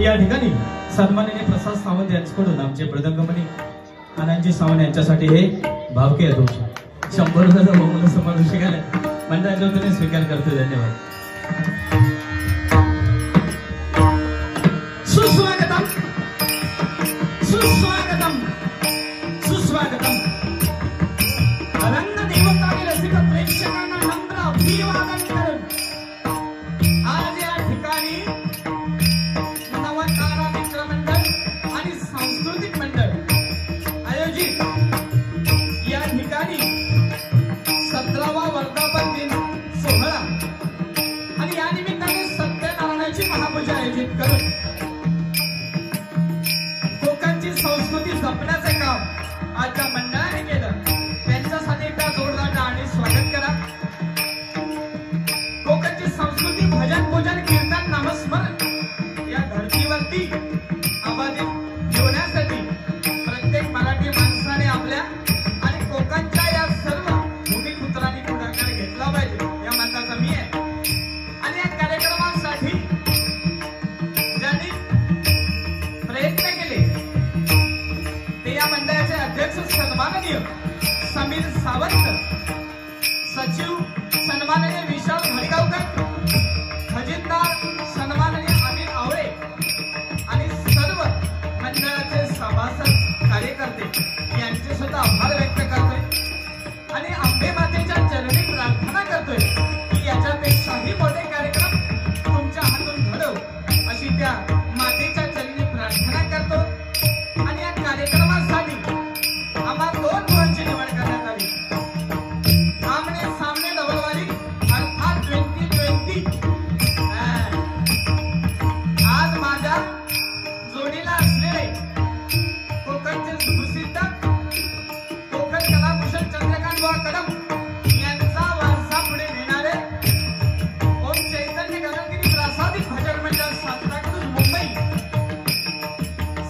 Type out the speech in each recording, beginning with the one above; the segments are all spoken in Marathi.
या ठिकाणी सन्माननीय प्रसाद सावंत यांच्याकडून आमचे मृदंगमणी आनंदजी सावंत यांच्यासाठी हे भावके दोष 100 रुपयाचा बहुमूल्य सन्मान शिकायला मंडळाच्या वतीने स्वीकार करतो. धन्यवाद. सुस्वागतम सुस्वागतम सुस्वागतम. रंग देवताने रसिक प्रेक्षकांना नम्र अभिवादन करून आज या ठिकाणी नवतारा मित्र मंडळ आणि सांस्कृतिक मंडळ आयोजित या ठिकाणी 17वा वर्धापन दिन सोहळा आणि या निमित्ताने सत्यनारायणाची महापूजा आयोजित करून कोकणची संस्कृती जपण्याचे काम आज या मंडळाने केलं. त्यांच्यासाठी एकदा जोरदार टाळ्यांनी स्वागत करा. कोकणची संस्कृती भजन पूजन कीर्तन नामस्मरण या धर्तीवरती अबाधित ठेवण्यासाठी प्रत्येक मराठी माणसाने आपल्या आणि कोकणच्या या सर्व भूमिपुत्रांनी पुढाकार घेतला पाहिजे या मताचा मी आहे. आणि या कार्यक्रमासाठी ज्यांनी प्रयत्न केले ते या मंडळाचे अध्यक्ष सन्माननीय समीर सावंत, सचिव सन्माननीय विशाल घडगावकर, खजिनदार सन्माननीय अनिल आवळे आणि सर्व मंडळाचे सभासद कार्यकर्ते यांचे सुद्धा आभार व्यक्त करतोय आणि अंबे मातेच्या चरणी प्रार्थना करतोय की याच्यापेक्षाही मोठे कार्यक्रम तुमच्या हातून घडव अशी त्या मातेच्या चरणी प्रार्थना करतो. आणि या कार्यक्रमासाठी आम्हा 2 मुलांची निवड करण्यात आली. आमने सामने डबलवाली अर्थात 2020. आज माझ्या जोडीला असलेले कोकणचे सुप्रसिद्ध कोकण कलाभूषण चंद्रकांत बुवा कदम यांचा वारसा पुढे नेणारे ओम चैतन्य गगनगिरी प्रासादिक भजन मंडळ सांताक्रूज मुंबई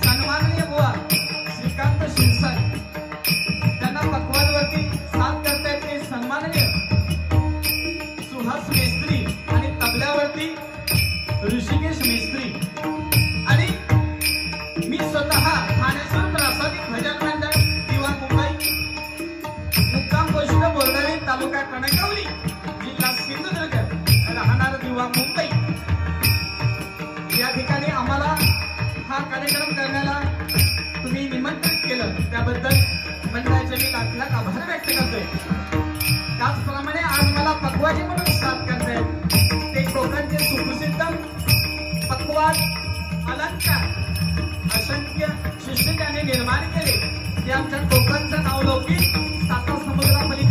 सन्माननीय बुवा श्रीकांत शिरसाट, त्यांना पक्वादवरती साथ करतायत ते सन्माननीय सुहास मेस्त्री आणि तबल्यावरती ऋषिकेश मेस्त्री आणि मी स्वतः ठाण्यासूर प्रासादिक भजन मंडळ दिवा मुंबई मुक्काम पोस्ट बोर्डारी तालुका कणकवली जिल्हा सिंधुदुर्ग राहणार दिवा मुंबई या ठिकाणी आम्हाला हा कार्यक्रम करण्याला तुम्ही निमंत्रित केलं त्याबद्दल मंडळाचे मी लाख लाख आभार व्यक्त करतोय. त्याचप्रमाणे आज मला पक्वाजी म्हणून साथ करतायत ते कोकणचे सुप्रसिद्ध पक्वाज अलंकार असंख्य शिष्य त्याने निर्माण केले ते आमच्या कोकणचं नाव लौकिक साता समुद्रापली